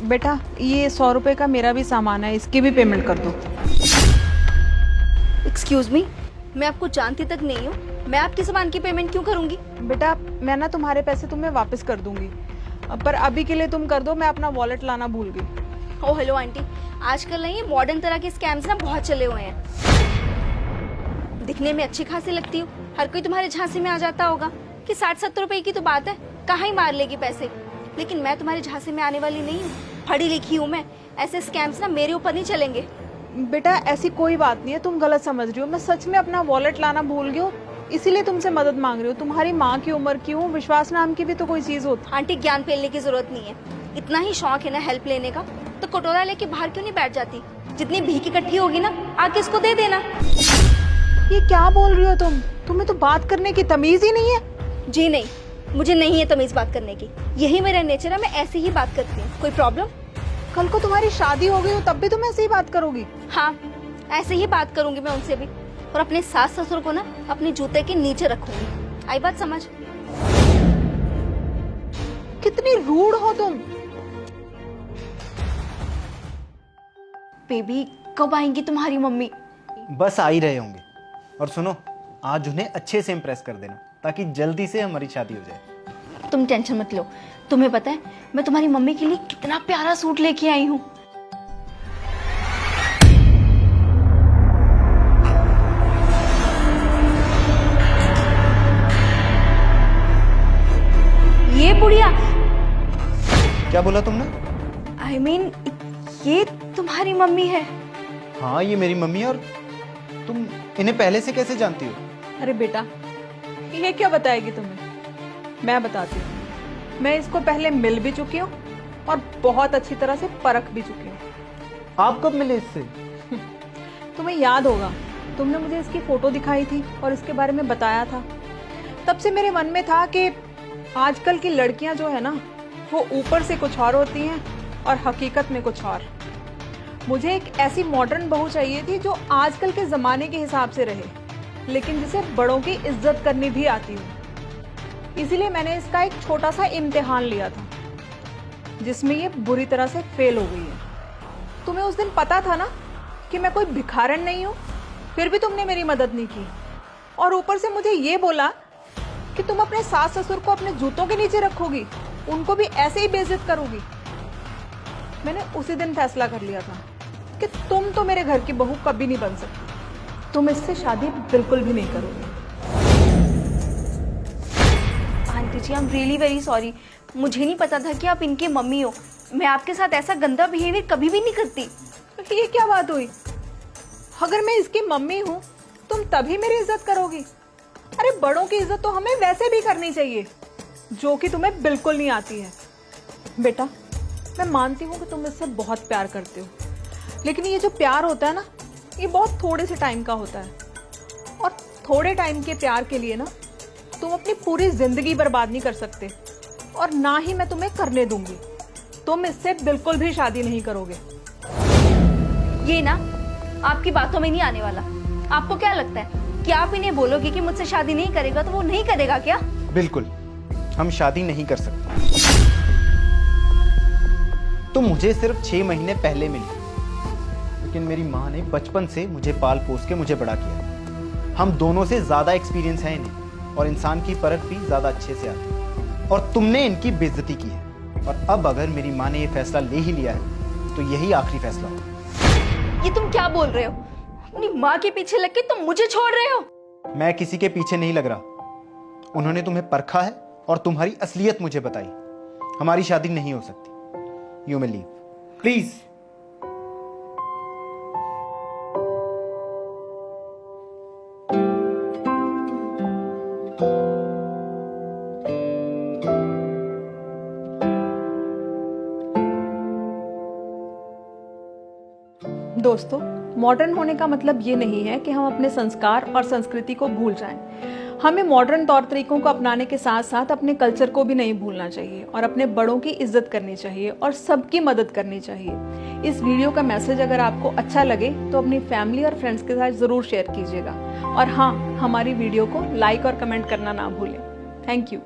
बेटा ये 100 रुपये का मेरा भी सामान है, इसकी भी पेमेंट कर दो। एक्सक्यूज मी, मैं आपको जानती तक नहीं हूँ, मैं आपके सामान की पेमेंट क्यों करूँगी? बेटा मैं ना तुम्हारे पैसे तुम्हें वापस कर दूंगी, पर अभी के लिए तुम कर दो, मैं अपना वॉलेट लाना भूल गई। ओह हेलो आंटी, आजकल ना ये मॉडर्न तरह के स्कैम्स ना बहुत चले हुए हैं। दिखने में अच्छी खासी लगती हूँ, हर कोई तुम्हारे झांसे में आ जाता होगा कि 60-70 रुपए की तो बात है, कहाँ ही मार लेगी पैसे। लेकिन मैं तुम्हारे झांसे में आने वाली नहीं हूँ, पढ़ी लिखी हूँ मैं, ऐसे स्कैम्स ना मेरे ऊपर नहीं चलेंगे। बेटा ऐसी कोई बात नहीं है, तुम गलत समझ रही हो, मैं सच में अपना वॉलेट लाना भूल गई हूँ, इसीलिए तुमसे मदद मांग रही हूँ। तुम्हारी माँ की उम्र की हूँ, विश्वास नाम की भी तो कोई चीज होती। आंटी ज्ञान फैलने की जरूरत नहीं है, इतना ही शौक है ना हेल्प लेने का, तो कटोरा लेके बाहर क्यों नहीं बैठ जाती? जितनी भीख इकट्ठी होगी ना आके इसको दे देना। ये क्या बोल रही हो तुम? तुम्हें तो बात करने की तमीज ही नहीं है। जी नहीं, मुझे नहीं है तमीज बात करने की, यही मेरा नेचर है, मैं ऐसे ही बात करती हूँ। कोई प्रॉब्लम? कल को तुम्हारी शादी हो गई हो तब भी तुम ऐसे ही बात करोगी? हाँ, ऐसे ही बात करूंगी मैं उनसे भी, और अपने सास ससुर को ना अपने जूते के नीचे रखूंगी। आई बात समझ? कितनी रूड हो तुम। बेबी कब आएंगी तुम्हारी मम्मी? बस आ ही रहे होंगे। और सुनो, आज उन्हें अच्छे से इम्प्रेस कर देना ताकि जल्दी से हमारी शादी हो जाए। तुम टेंशन मत लो, तुम्हें पता है मैं तुम्हारी मम्मी के लिए कितना प्यारा सूट लेके आई हूँ। ये बुढ़िया, क्या बोला तुमने? आई मीन ये तुम्हारी मम्मी है? हाँ, ये मेरी मम्मी है। और तुम इन्हें पहले से कैसे जानती हो? अरे बेटा ये क्या बताएगी तुम्हें, मैं बताती हूँ। मैं इसको पहले मिल भी चुकी हूँ और बहुत अच्छी तरह से परख भी चुकी हूँ। आप कब मिले इससे? तुम्हें याद होगा, तुमने मुझे इसकी फोटो दिखाई थी और इसके बारे में बताया था। तब से मेरे मन में था कि आजकल की लड़कियां जो है ना, वो ऊपर से कुछ और होती हैं और हकीकत में कुछ और। मुझे एक ऐसी मॉडर्न बहू चाहिए थी जो आजकल के ज़माने के हिसाब से रहे, लेकिन जिसे बड़ों की इज्जत करनी भी आती हो। इसीलिए मैंने इसका एक छोटा सा इम्तिहान लिया था, जिसमें ये बुरी तरह से फेल हो गई है। तुम्हें उस दिन पता था ना कि मैं कोई भिखारन नहीं हूँ, फिर भी तुमने मेरी मदद नहीं की, और ऊपर से मुझे ये बोला कि तुम अपने सास ससुर को अपने जूतों के नीचे रखोगी, उनको भी ऐसे ही बेइज्जत करोगी। मैंने उसी दिन फैसला कर लिया था कि तुम तो मेरे घर की बहू कभी नहीं बन सकती, तुम इससे शादी बिल्कुल भी नहीं करोगे। Aunty ji, I am really very sorry, मुझे नहीं पता था कि आप इनके मम्मी हो। मैं आपके साथ ऐसा गंदा बिहेवियर कभी भी नहीं करती। ये क्या बात हुई? अगर मैं इसकी मम्मी हूँ तुम तभी मेरी इज्जत करोगी? अरे बड़ों की इज्जत तो हमें वैसे भी करनी चाहिए, जो कि तुम्हें बिल्कुल नहीं आती है। बेटा मैं मानती हूँ कि तुम इससे बहुत प्यार करते हो, लेकिन ये जो प्यार होता है ना, ये बहुत थोड़े से टाइम का होता है, और थोड़े टाइम के प्यार के लिए ना तुम अपनी पूरी जिंदगी बर्बाद नहीं कर सकते, और ना ही मैं तुम्हें करने दूंगी। तुम इससे बिल्कुल भी शादी नहीं करोगे। ये ना आपकी बातों में नहीं आने वाला। आपको क्या लगता है कि आप इन्हें बोलोगे कि मुझसे शादी नहीं करेगा तो वो नहीं करेगा क्या? बिल्कुल, हम शादी नहीं कर सकते। तुम मुझे सिर्फ 6 महीने पहले मिली, लेकिन मेरी माँ ने बचपन से मुझे पाल पोस के मुझे बड़ा किया। हम दोनों से ज्यादा एक्सपीरियंस है इन्हें, और इंसान की परख भी ज्यादा अच्छे से आती है। और तुमने इनकी बेइज्जती की है, और अब अगर मेरी माँ ने ये फैसला ले ही लिया है तो यही आखिरी फैसला होगा। ये तुम क्या बोल रहे हो? अपनी माँ के पीछे लग के तुम मुझे छोड़ रहे हो? मैं किसी के पीछे नहीं लग रहा। उन्होंने तुम्हें परखा है और तुम्हारी असलियत मुझे बताई। हमारी शादी नहीं हो सकती। You may leave please. दोस्तों, मॉडर्न होने का मतलब ये नहीं है कि हम अपने संस्कार और संस्कृति को भूल जाएं। हमें मॉडर्न तौर तरीकों को अपनाने के साथ साथ अपने कल्चर को भी नहीं भूलना चाहिए, और अपने बड़ों की इज्जत करनी चाहिए और सबकी मदद करनी चाहिए। इस वीडियो का मैसेज अगर आपको अच्छा लगे तो अपनी फैमिली और फ्रेंड्स के साथ ज़रूर शेयर कीजिएगा, और हाँ, हमारी वीडियो को लाइक और कमेंट करना ना भूलें। Thank you.